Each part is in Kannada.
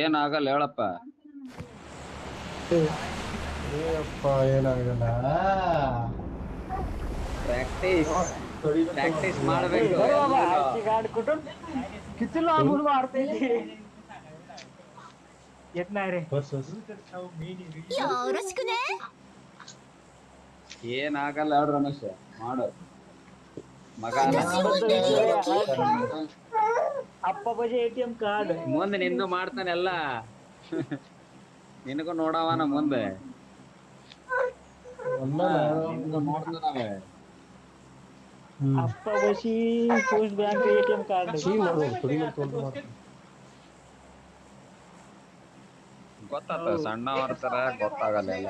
ಏನಾಗಲ್ಲ ಹೇಳಪ್ಪ. ಏಪ್ಪ ಏನಾಗಲ್ಲ. ಪ್ರಾಕ್ಟೀಸ್ ಪ್ರಾಕ್ಟೀಸ್ ಮಾಡಬೇಕು. ಏನಾಗಲ್ಲ ಹೇಳ್ ರಮೇಶ್, ಮಾಡು ಮಗ ಅಲ್ಲ. ಅಪ್ಪ ಬಜೆ ATM ಕಾರ್ಡ್ ಮುಂದೆ ನಿಂದು ಮಾಡ್ತಾನೆ ಎಲ್ಲ. ನಿನಗೂ ನೋಡವನ ಮುಂದೆ, ನಿನಗೂ ನೋಡ್ತಾನವ. ಅಪ್ಪ ಬಸಿ ಪೋಸ್ಟ್ ಬ್ಯಾಂಕ್ ATM ಕಾರ್ಡ್ ಗೊತ್ತಾತ, ಸಣ್ಣ ಮಾಡ್ತಾರ ಗೊತ್ತಾಗಲ್ಲ ಎಲ್ಲ.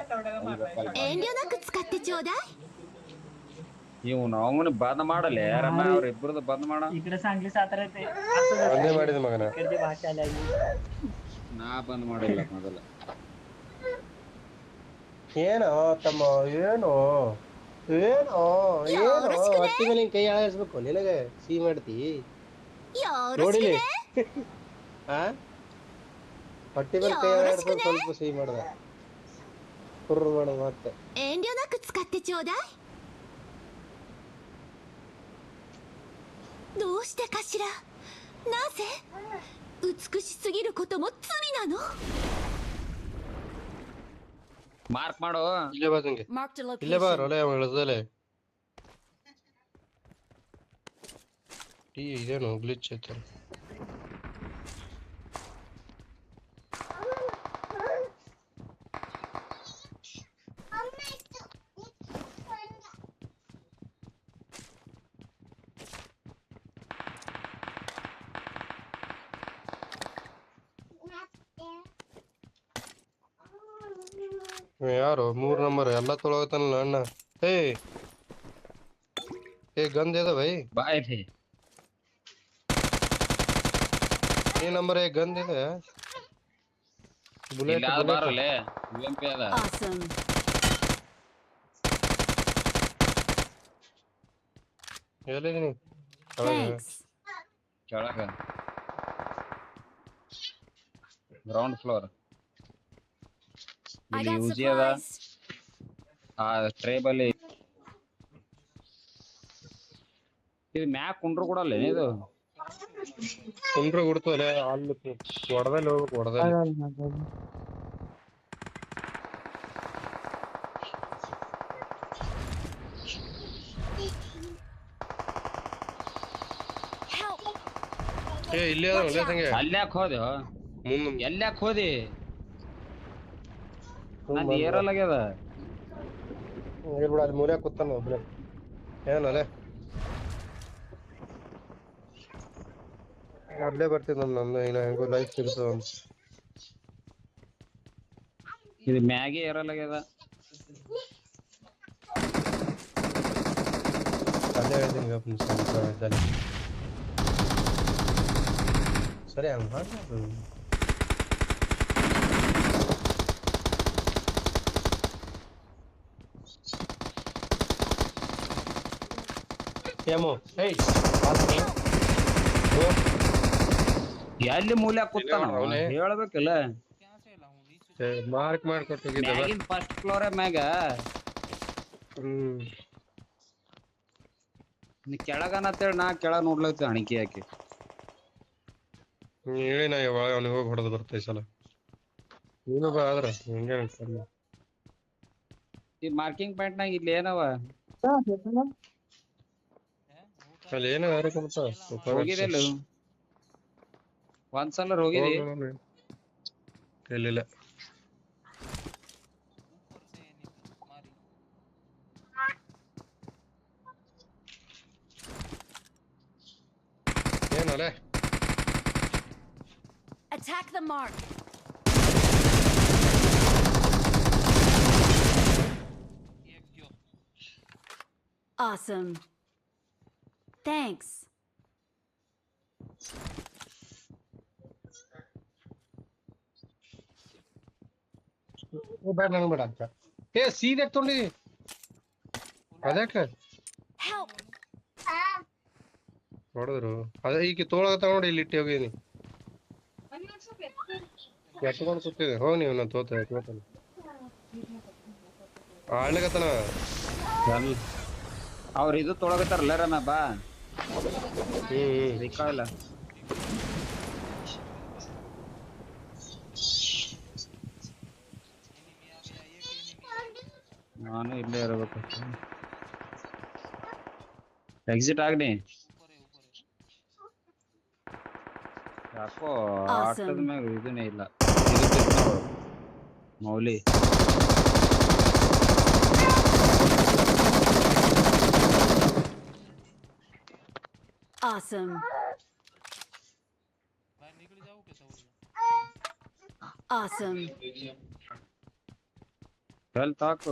ಇವ್ನು ಅವನು ಬಂದ್ ಮಾಡಲ್ಲ ರಮ್ಮ, ಅವ್ರ ಇಬ್ಬರದು ಬಂದ್ ಮಾಡ. इकडे सांगली सातारा ते ಒಂದೇ ಮಾಡಿದ ಮಗನ. इकडची भाषा आली. ನಾ ಬಂದ್ ಮಾಡಿಲ್ಲ ಮೊದಲ. ಏನೋ ತಮ್ಮ, ಏನೋ ಏನೋ ಏನೋ ಹೊಟ್ಟಿ ಮೇಲೆ ಕೈ ಆಳಿಸ್ಬೇಕು ನಿನಗೆ. ಸಿಹಿ ಮಾಡ್ತಿ ನೋಡಿಲಿ. ಹೊಟ್ಟಿ ಮೇಲೆ ಕೈ ಆಳಿಸ್ಬೇಕು, ಸ್ವಲ್ಪ ಸಿಹಿ ಮಾಡ್ದ ಕುರ್ರ ಮಾಡೋದು ಮತ್ತೆ. ಮಾರ್ಕ್ ಮಾಡು. ಇಲ್ಲೇ ಬಾ ತಂಗಿ, ಇಲ್ಲೇ ಬಾ ರೊಲೆ ಇಳಿದಲೆ. ಇದೇನು ಗ್ಲಿಚ್ ಐತೆ. ಯಾರು 3 ನಂಬರ್ ಎಲ್ಲ ತೊಳಗತಾನಲ್ಲ ಅಣ್ಣ. ಏ ಗಂಧ ಇದೆ ಭೈ. ಬಾಯ್ ಥಿ ये नंबर है, गन दे दे। बुलेट ಇಲ್ಲ बुलेट ಬಾರಲೆ UMP ಅದ. ಎಲ್ಲಿದೀನಿ ಕೆಳಗ ಗ್ರೌಂಡ್ ಫ್ಲೋರ್. ಇಲ್ಲಿ ಯೂಜಿ ಅದ, ಆ ಟ್ರೇಬಲ್ಲಿ. ಇದು ಮ್ಯಾಕ್ ಕುಂಡ್ರು ಕೊಡಲ್ಲ ಇದು. ಕುಂಡ್ರೆ ಕೊಡ್ತಲ್ಲ ಅಲ್ಲಿ ಹೊಡೆದಲ್ಲಿ ಹೋಗ್ಬೇಕು, ಹೊಡೆದಲ್ಲಿ. ಏ ಇಲ್ಲೇ ಅದ ಒಳ್ಳೆ ಸಂಗೆ. ಅಲ್ಯಾಕ್ ಹೋದೆ ಮುಂದೆ ಎಲ್ಲ್ಯಾಕ್ ಹೋದಿ? ನಂದು ಏರಲಾಗ್ಯದ. ಹೇಳ್ಬಿಡ, ಅಲ್ಲಿ ಮೂಲೆ ಕೂತಾನ ಒಬ್ರೆ. ಏನಲ್ಲೇ ಅಲ್ಲೇ ಬರ್ತಿದ್ದ ನಂದು. ಇನ್ನ ಹೆಂಗೋ ಲೈಫ್ ಸಿಗ್ತದ. ಇದು ಮ್ಯಾಗೆ ಏರಲಾಗ್ಯದ. ಅಲ್ಲೇ ಹೇಳ್ತೀನಿ ಇದ್ದಲ್ಲಿ. ಸರಿ ಹಂಗ ಮಾಡ್ಬೋದು. ಏಮೋ ಏಯ್ ಎಲ್ಲಿ ಮೂಲೆ ಕೂತಾನ ಹೇಳ್ಬೇಕಲ್ಲ. ಮಾರ್ಕ್ ಮಾಡ್ಕೊಟ್ಟು ಹೋಗಿದ್ದ ಫಸ್ಟ್ ಫ್ಲೋರ್ ಮ್ಯಾಗ. ನೀ ಕೆಳಗನತ್ತೇಳಿ ನಾ ಕೆಳಗ ನೋಡ್ಲತ್ತ ಅಣಿಕೆ ಹಾಕಿ. ಹೇಳಿ ನಾ ಯಾವಾಗ ಅವನಿಗೆ ಹೋಗಿ ಹೊಡೆದು ಬರ್ತಾ ಈ ಸಲ. ನೀನು ಬಾ ಆದ್ರ ಹಿಂಗೆ ಈ ಮಾರ್ಕಿಂಗ್ ಪಾಯಿಂಟ್ ನಾಗ ಇಲ್ಲಿ ಏನವ? ಅಲ್ಲಿ ಏನೋ ಹೋಗಿದೆಲ್ಲ ಒಂದ್ಸಲ ಹೋಗಿದಿ? ಇಲ್ಲಿಲ್ಲ. ಏನಲ್ಲ Attack the mark. Awesome. Thanks. ಬೇಡ ನಂಗೆ ಬೇಡ ಅಂತ. ಏ ಸೀದೆ ತೊಗೊಂಡಿ ಅದಕ್ಕೆ ಹೊಡೆದ್ರು. ಅದೇ ಈಗ ತೋಳಗತ್ತ ನೋಡಿ ಇಲ್ಲಿ ಇಟ್ಟು ಹೋಗಿನಿ. ಎತ್ಕೊಂಡು ಕೂತಿದೆ ಹೋಗಿ ನೀವು ನಾ ತೋತಾನೆ ಆಳ್ಲಿಕತ್ತನ ಎಲ್ ಅವ್ರ ಇದು ತೊಳಗತ್ತಾರಲ್ಲ ರಮ್ಯ ಬಾ ರಿಕಾಯಿಲ್ಲ ನಾನು ಇಲ್ಲೇ ಇರಬೇಕು ಎಕ್ಸಿಟ್ ಆಗ್ನಿ ಯಾಕೋ ಆಟದ ಮ್ಯಾಗ ಇದನ್ನೇ ಇಲ್ಲ ಇದು ಬಿತ್ತು ನೋಡು ಮೌಲಿ Awesome. Awesome. हेल्थ हाको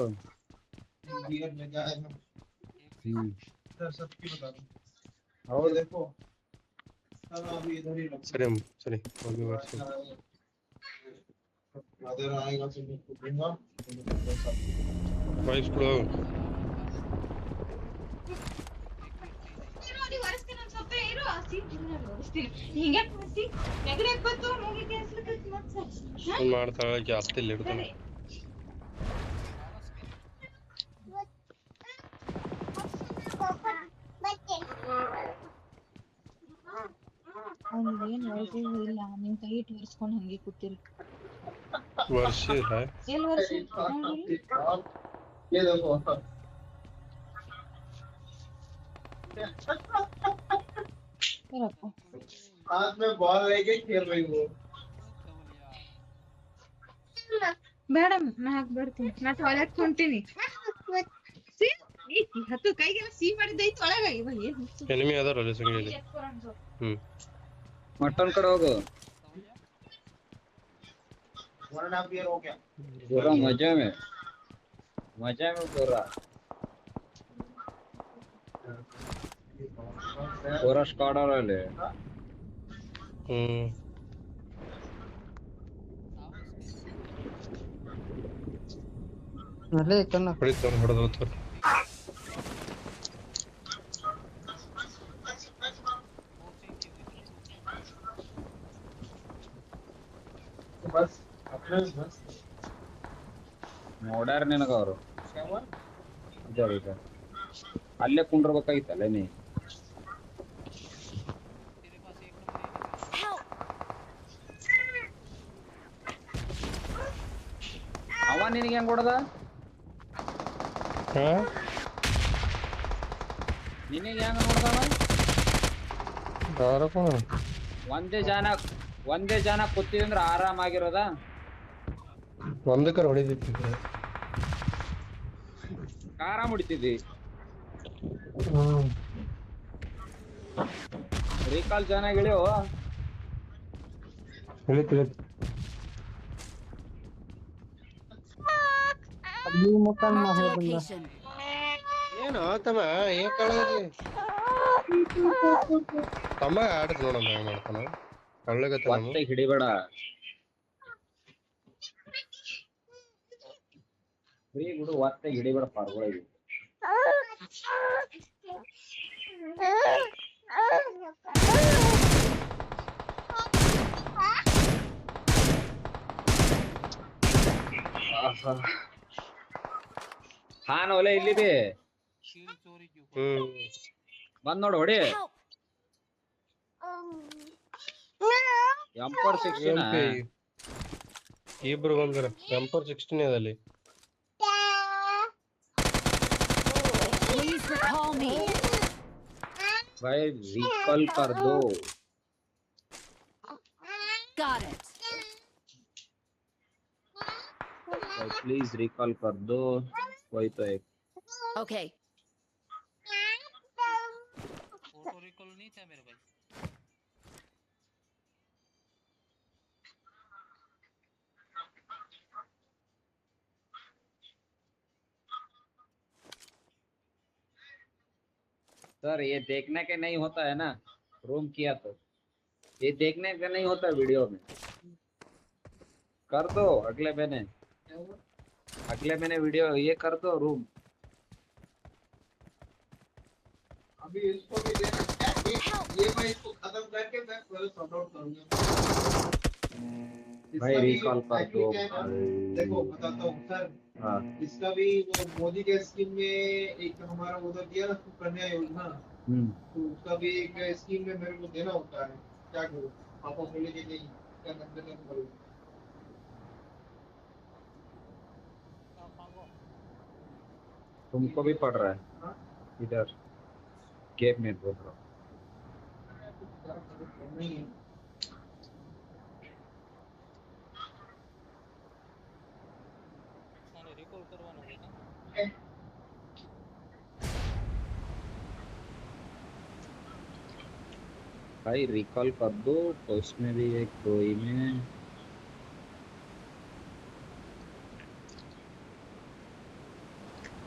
और देखो अभी इधर ही सरी होगी वर्ष अदर आएगा तो मैं दूंगा वाइस प्रो ಮಾಡ್ತಾಳೆ ಜಾಸ್ತಿ ಇಲ್ಲಿ ಇಡ್ತಾನೆ ಅವ್ನಿಗೇನ್ ವಯಸ್ಸೇ ಇಲ್ಲ ನಿಮ್ ಕೈ ಇಟ್ಟು ಒರ್ಸ್ಕೊಂಡ್ ಹಂಗೆ ಕೂತಿರಿ ವರ್ಷ है ಎಲ್ ವರ್ಷ ये देखो ಇರಪ್ಪ हाथ में बॉल लेके खेल रही हो ಬೇಡ ನಾ ಹಾಕ್ಬಿಡ್ತೀನಿ ನಾ ಟಾಯ್ಲೆಟ್ ಹೊಂಟೀನಿ ಹತ್ತು ಕೈಗೆಲ್ಲ ಸಿಹಿ ಮಾಡಿದ್ದೈತಿ ಒಳಗ ಇವ ಏನ್ ಎನಿಮಿ ಅದರಲ್ಲ ಸಂಗೇಲಿ मटन करो गो 1.5 ईयर हो गया पूरा मजे में पूरा स्क्वाड आ रहा है ಅಲ್ಲೇ ಕಣ್ಣ ಹೊಡೆದೋಗ್ತಾರೆ बस अपने बस ನೋಡ್ಯಾರ ನಿನಗ ಅವರು ಅಲ್ಲೇ ಕುಂಡ್ರಬೇಕಾಗಿತ್ತಲ್ಲ ನೀ ಅವ ನಿನಗೆ ಹೆಂಗ್ ಹೊಡೆದ ನಿನಗೆ ಹೆಂಗ್ ಹೊಡೆದವ ಒಂದೇ ಜನ ಕೂತಿದ್ರೆ ಆರಾಮಾಗಿರೋದ ಒಂದಕ್ಕರ ಹೊಡಿದಿತ್ತು ಕಾರ ಮುಡಿತಿದ್ದಿ ರೀಕಾಲ್ ಚೆನ್ನಾಗಿ ಇಳಿಯೋ Marked a location. ಏನು ತಮ್ಮ ಏನ್ ಕಳ್ಳಿ ತಮ್ಮ ಆಡತ್ ನೋಡಮ್ಮ ಹೆಂಗ್ ಮಾಡ್ತಾನ ಕಳ್ಳಗತ್ತ ಒತ್ತೆ ಹಿಡಿಬೇಡ ಫ್ರೀ ಬಿಡು ಒತ್ತೆ ಹಿಡಿಬೇಡ ಪಾರ್ಗಳಿಗೆ ಹಾನ್ ಒಲೆ ಇಲ್ಲಿದೆ ಬಂದ್ ನೋಡು ಹೊಡಿ Help. ಎಂಪರ್ 16 ಇಬ್ರು ಬಂದ್ರ ಟೆಂಪರ್ 16 ಅದಲ್ಲಿ Please recall me. भाई रिकॉल कर दो Got it. भाई प्लीज रिकॉल कर दो वही तो एक Okay. ऑटो रिकॉल नहीं था मेरे भाई सर ये देखने के नहीं होता है ना रूम किया तो ये देखने का नहीं होता वीडियो में कर दो अगले महीने वीडियो ये कर दो रूम अभी इसको भी देना ये मैं इसको खत्म करके मैं सॉर्ट आउट करूंगा भाई रिकॉल कर दो देखो बताता हूँ सर। हाँ इसका भी वो मोदी के स्कीम में एक हमारा उधर दिया ना सुकन्या योजना, तो उसका भी एक स्कीम में मेरे को देना होता है। क्या करूँ? पापा बोले कि नहीं, इसका नंबर नहीं करो। तुमको भी पड़ रहा है हाँ? इधर गेम में बोल रहा हूँ। नहीं है। આને recall કરવાનો છે કાં? भाई रिकॉल कर दो तो इसमें भी एक कोई में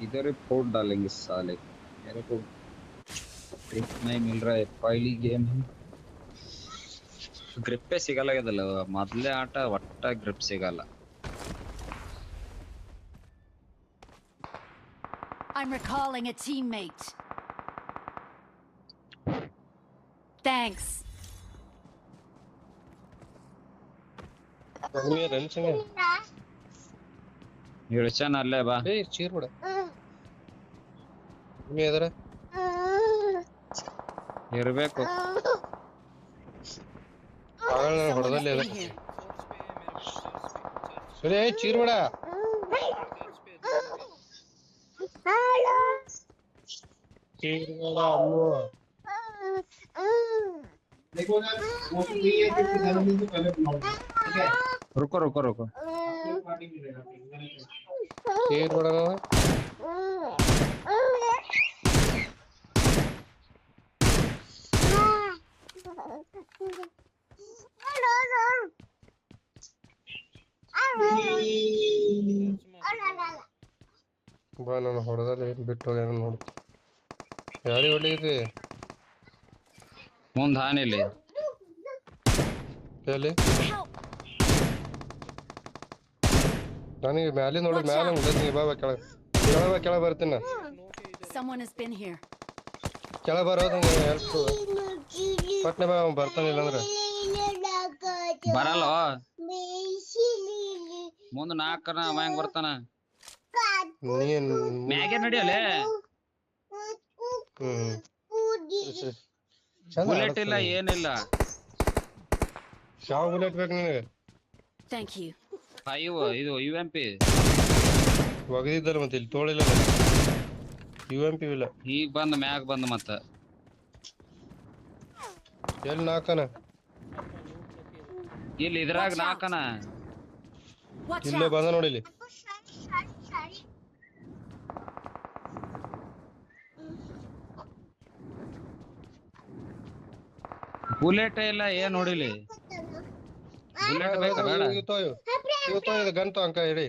इधर फोड़ डालेंगे साले। मेरे को ग्रिप नहीं मिल रहा है, पहली गेम है ಗ್ರಿಪ್ಪೇ ಸಿಗಲಾಗದಲ್ಲ ಮೊದಲೇ ಆಟ ಒಟ್ಟ ಗ್ರಿಪ್ ಸಿಗಲ್ಲ. I'm recalling a teammate. Thanks. Mummy ರನ್ಸಿಂಗ್ ಇಳಿಚಾನ ಅಲ್ಲೇ ಬಾ. ಏಯ್ ಚೀರ್ ಬಿಡ ಮಮ್ಮಿ ಎದರ ಇರ್ಬೇಕು. ಪಾಗಲ್ ನಾನು Someone ಹೊಡೆದಲ್ಲಿ has ಎದರ been here. ಸರಿ ಏಯ್ ಚೀರ್ ಬಿಡ ಚೀರ್ ಬಿಡ ಅಮ್ಮು देखो ना, वो तो नहीं है कि जन्मदिन से पहले बुलाऊंगा, ठीक है? रुको रुको रुको. आपको पार्टी मिलेगा फिर, मैंने कहा। ಚೀರ್ ಬಿಡ ಬಾ ನಾನು ಹೊಡೆದಲ್ಲಿ ಬಿಟ್ಟು ಹೋಗ್ಯಾನ ನೋಡು ಯಾರಿ ಹೊಡಿದ್ರಿ ಮುಂದ್ ಹಾನಿಲ್ಲಿ ಎಲ್ಲಿ Help! ನನಗೆ ಮ್ಯಾಲೆ ನೋಡು ಮ್ಯಾಲೆ ಉಳಿದ್ನಿ ಬಾಬಾ ಕೆಳ ಬರ್ತೀನಿ Someone has been here. ಕೆಳ ಬರೋದು ಹೆಲ್ಪ್ ಪಟ್ನೆ ಬಾ ಅವ್ನು ಬರ್ತಾನಿಲ್ಲ ಅಂದ್ರೆ ಬರಲ್ಲ ಮುಂದ್ ನಾಲ್ಕನ ಅವ ಹೆಂಗ್ ಬರ್ತಾನ ನೀನ್ ಮ್ಯಾಗೆ ನಡಿಯಲ್ಲೇ. ಬುಲೆಟ್ ಇಲ್ಲ ಏನಿಲ್ಲ. ಯಾವ ಬುಲೆಟ್ ಬೇಕು ನಿನಗೆ Thank you. 5 ಇದು UMP ಒಗದಿದ್ದಲ್ಲ ಮತ್ತೆ ಇಲ್ಲಿ ತೋಳಿಲ್ಲ UMP ಇಲ್ಲ ಈಗ ಬಂದ್ ಮ್ಯಾಗ್ ಬಂದ್ ಮತ್ತ ಎಲ್ಲಿ ನಾಲ್ಕನ ಇಲ್ಲಿ ಇದ್ರಾಗ Watch out. ನಾಲ್ಕನ. Watch ಇಲ್ಲೇ out. ಬಂದ ನೋಡಿ ಇಲ್ಲಿ ಬುಲೆಟ್ ಇಲ್ಲ ಏನ್ ನೋಡಿಲಿ. ಬುಲೆಟ್ ಬೇಕಾ ಬೇಡ? ಇವತ್ತು ಗಂಟು ಅಂಕ ಹೇಳಿ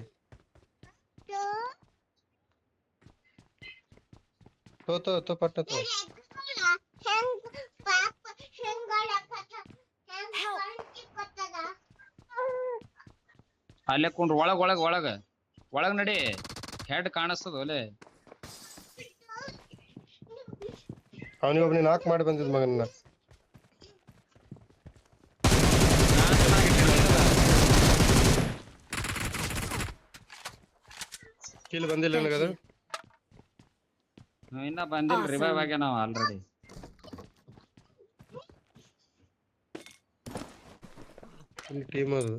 ತೋ ಪಟ್ಟ ತೋ ಅಲ್ಲೇ ಕುಂಡ್ರು ಒಳಗ್ ಒಳಗ್ ಒಳಗ ಒಳಗ್ ನಡಿ. ಹೆಡ್ ಕಾಣಿಸ್ತದ ಒಲೆ. ಅವನಿಗೆ ಒಬ್ಬನಿ ನಾಕ್ ಮಾಡಿ ಬಂದಿದ್ ಮಗನ್ನ ಕಿಲ್ ಬಂದಿಲ್ಲ Thank ನನಗದು you. ಇನ್ನ ಬಂದಿಲ್ಲ, Awesome. ರಿವೈವ್ ಆಗ್ಯ ನಾವ್ ಆಲ್ರೆಡಿ. ಇಲ್ಲಿ ಟೀಮ್ ಅದು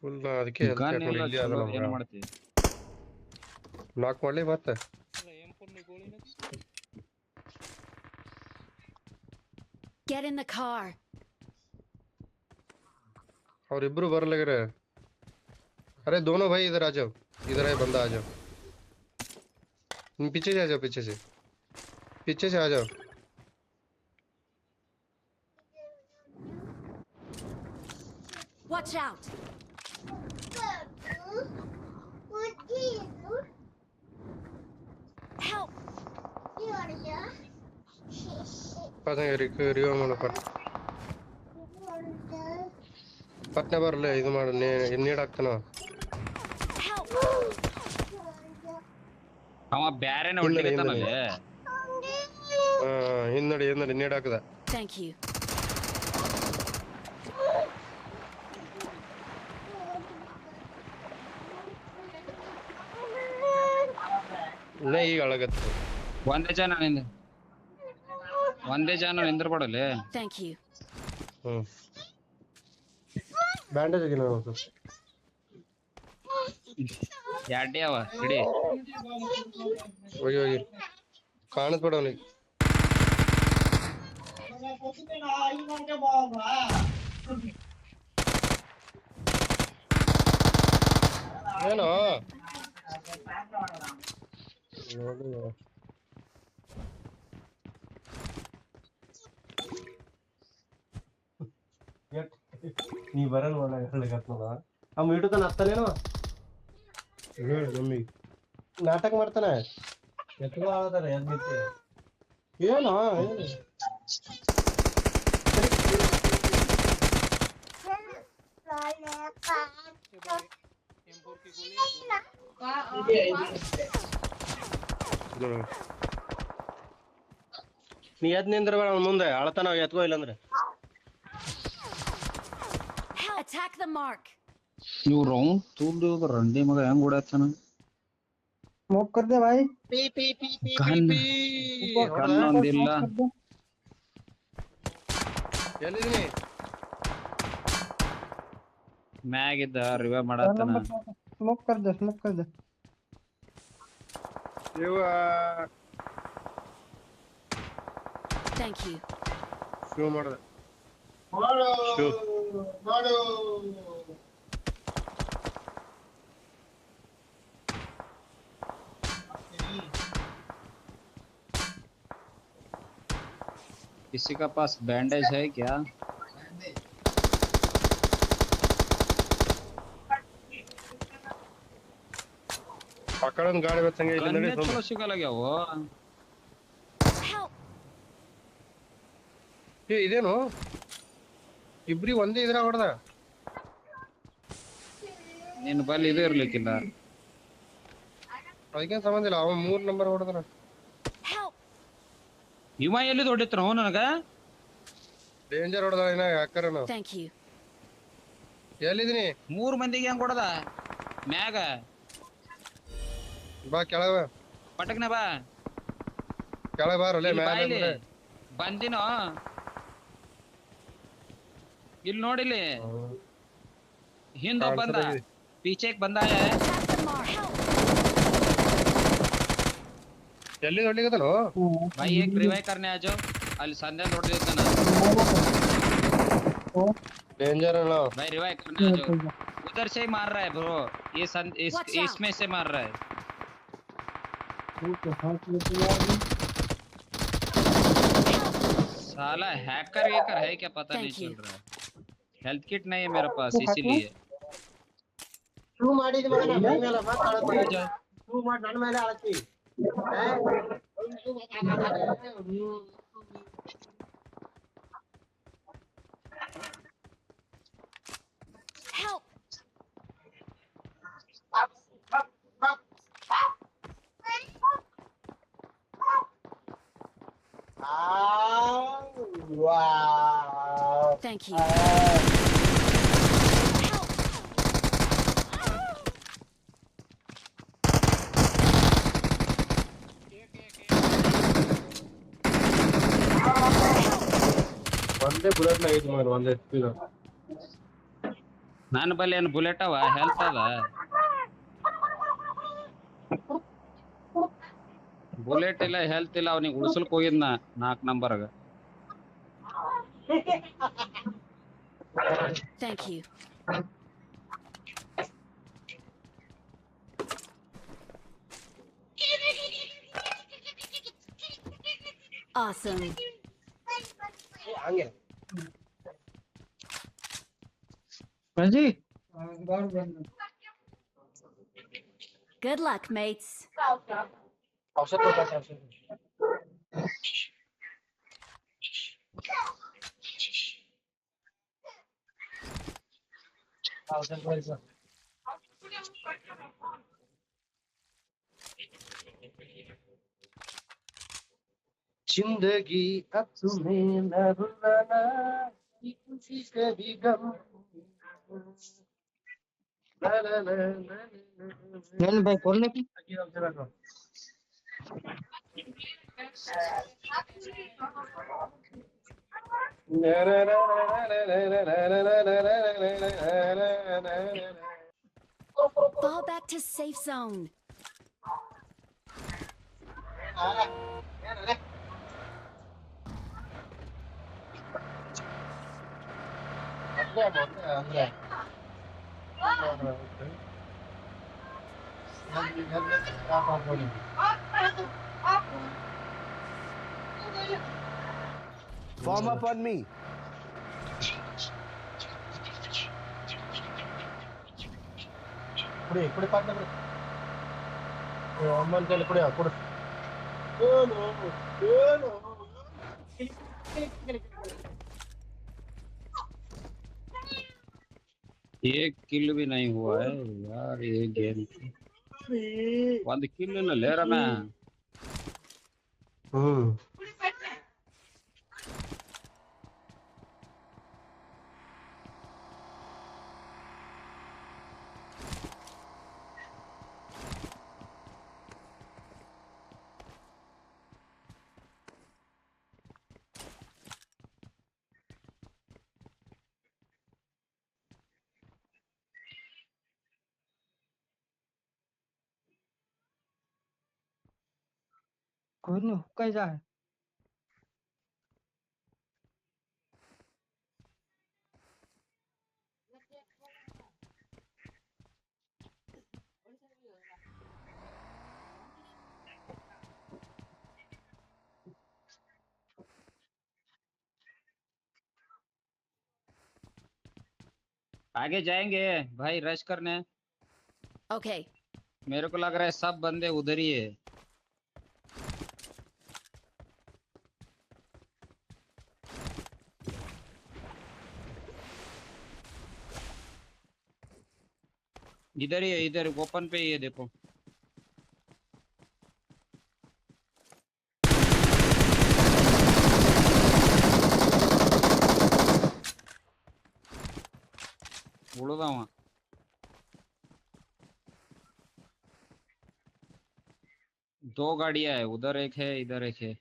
ಫುಲ್ ಅದಕ್ಕೆ ಗನ್ ಇಲ್ಲ, ಚಲೋ ಏನ್ ಮಾಡ್ತಿ? ನಾಕ್ ಮಾಡ್ಲಿ ಮತ್ತೆ એટલે M4 ની ગોળી નથી? Get in the car. ಅವ್ರಿಬ್ರು ಬರಲಗ್ರೆ अरे दोनों भाई इधर आ जाओ इधर है बंदा आ जाओ पीछे से आ जाओ पीछे से आ जाओ Watch out. Help. ಪತಂಗ ರಿವ ಮಾಡು ಪಟ್ನೆ ಬರಲ್ಲ ಇದು ಮಾಡು ನೀಡಾಕ್ತಾನ Help. ಅವ ಬ್ಯಾರೆನ ಹೊಡಿಲಿಕತ್ತಾನಲ್ಲಿ. ಹಿಂದಡಿ ನೀಡ್ ಹಾಕದ. Thank you. ಇನ್ನ ಈಗ ಅಳಗತ್ತ. ಒಂದೇ ಜನ ನಿಂದ್ರಬಾಡಲ್ಲಿ. Thank you. ಬ್ಯಾಂಡೇಜ್ ಆಗಿನ ಎರಡೇ ಅವ ಹಿಡಿ. ಹೋಗಿ ಕಾಣಿಸ್ಬೇಡ ಅವನಿಗೆ. ಏನೋ ನೀ ಬರಲ್ ಹೇಳಕತ್ತದ ಅಮ್ಮ ಇಡುತ್ತಾನ ಹತ್ತಾನೇನು ಹೇಳಿ ಮಮ್ಮಿಗೆ ನಾಟಕ ಮಾಡ್ತಾನೆ ಎತ್ತರ ಆಳ್ತಾನೆ ಏನೋ ಏನು M4 की गोली ನೀ ಎದ್ ನಿಂದ್ರ ಬೇಡ ಅವ್ನ ಮುಂದೆ ಅಳತಾನ ಎತ್ಕೋ ಇಲ್ಲಂದ್ರೆ. Attack the mark. ಇವ್ ರೌಂಡ್ ತೂಲ್ದು ರಂಡಿ ಮಗ ಹೆಂಗ್ ಓಡಾಡ್ತಾನ. स्मोक कर दे भाई. ಕಣ್ಣೊಂದಿಲ್ಲ. ಎಲ್ಲಿದೀನಿ ಮ್ಯಾಗಿದ್ದ ರಿವೈವ್ ಮಾಡತ್ತಾನ. स्मोक कर दे. ಇವ Thank you. ಶೂ ಮಾಡ್ದೆ. मारो किसी का पास बैंडेज है क्या? ಪಕ್ಕದ ಗಾಡಿ ಬಚ್ಚಂಗೆ ಇಲ್ಲಿ ನಡಿ ಚಲೋ ಸಿಗಲಾಗ್ಯಾವ. Help. ಇದೇನು ಇಬ್ರಿ ಒಂದೇ ಇದ್ರಾಗ ಹೊಡೆದ. ನಿನ್ನ ಬಲ್ಲಿ ಇದು ಇರ್ಲಿಕ್ಕಿಲ್ಲ. ಅದಕ್ಕೇನ್ ಸಂಬಂಧ ಇಲ್ಲ. ಅವ 3 ನಂಬರ್ ಹೊಡೆದ್ರ. Help. ಇವ ಎಲ್ಲಿ ಹೊಡಿತ್ರ ನನಗ ಡೇಂಜರ್ ಹೊಡೆದ ಇನ್ನ ಯಾಕರ ನಾವು. Thank you. ಎಲ್ಲಿದೀನಿ 3 ಮಂದಿಗೆ ಹೆಂಗ್ ಹೊಡೆದ ಮ್ಯಾಗ. ಬಾ ಕೆಳಗ ಪಟಕ್ನ ಬಾ ಕೆಳಗ ಬಾರಲೆ ಮ್ಯಾಲೆ ಬಂದಿನೋ ಇಲ್ಲಿ ನೋಡಿಲಿ ಹಿಂದ ಬಂದ पीछे एक बंदा है. ಎಲ್ಲಿ ಹೊಡ್ಲಿಕತ್ತನೋ भाई एक रिवाइव करने आ जाओ. ಅಲ್ಲಿ ಸಂದೆ ನೋಡ್ಲಿಕತ್ತಾನ. डेंजर है ना भाई रिवाइव करने आ जाओ. उधर से ही मार रहा है ब्रो. ये इसमें से मार रहा है. साला हैकर है क्या पता नहीं चल रहा है. हेल्थ किट नहीं है मेरे पास इसीलिए. ಶೂ ಮಾಡಿದ ಮಗನ ಮೈ ಮೇಲೆ ಮಾತಾಡ್ತೀನಿ. ಶೂ ಮಾಡಿ ನನ್ನ ಮೇಲೆ ಆಳ್ತಿ. Help. Wow. Thank you. ಒಂದೇ ಬುಲೆಟ್ ನ ಐದು ಮಗನ ಒಂದೇ ಎತ್ತಿದ. ನನ್ನ ಬಲ್ಲಿ ಏನು ಬುಲೆಟ್ ಅವ ಹೆಲ್ತ್ ಅದ. ಬುಲೆಟ್ ಇಲ್ಲ ಹೆಲ್ತ್ ಇಲ್ಲ. ಅವನಿಗೆ ಉಳಿಸಲ್ಕ್ ಹೋಗಿದ್ನ 4 ನಂಬರ್ಗ. Thank you. Awesome. ಹಂಗೆ जी Good luck, mates. ಔಷಧ ಕೊಡ್ತಾರೆ ಔಷಧ. ಔಷಧ ಕೊಡಿ ಸರ್. जिंदगी अब तुम्हें न रुलाना, किसी से भी गम। ला ला ला ला ला नहीं भाई खोलने की ला। Fall back to safe zone. Form up on me. कुड़ी पार्ट नंबर अम्मन के लिए कुड़ी एक किल भी नहीं हुआ है यार ये गेम। 1 किल ले रहा मैं। कोई नहीं हुक्का ही जा है आगे जाएंगे भाई रश करने। Okay. मेरे को लग रहा है सब बंदे उधर ही है। इधर ही है, इधर ओपन पे ही है देखो। उड़दा वहां। दो गाड़ियां है, उधर एक है इधर एक है।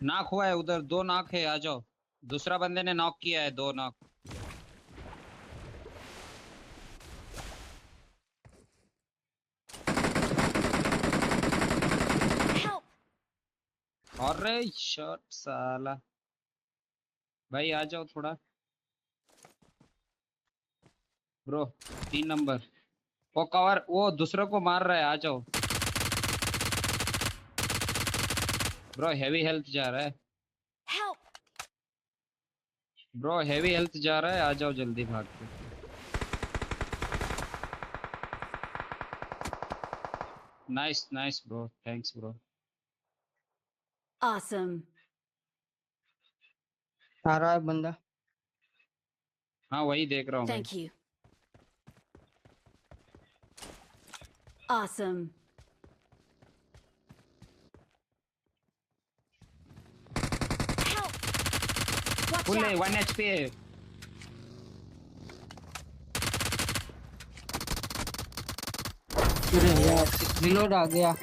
नॉक हुआ है उधर, 2 नॉक है, आ जाओ। दूसरा बंदे ने नॉक किया है, 2 नॉक। Help! अरे शॉट साला। भाई आ जाओ थोड़ा। ब्रो 3 नंबर वो कवर, वो दूसरे को मार रहा है, आ जाओ। ब्रो हेवी हेल्थ जा रहा है। Help! ब्रो हेवी हेल्थ जा रहा है, आ जाओ जल्दी भाग के। Nice nice bro, thanks bro. Awesome. आ रहा है बंदा हाँ वही देख रहा हूँ भाई। Thank you. Awesome. Help! Watch full है, out! 1 HP है। अरे यार रिलोड आ गया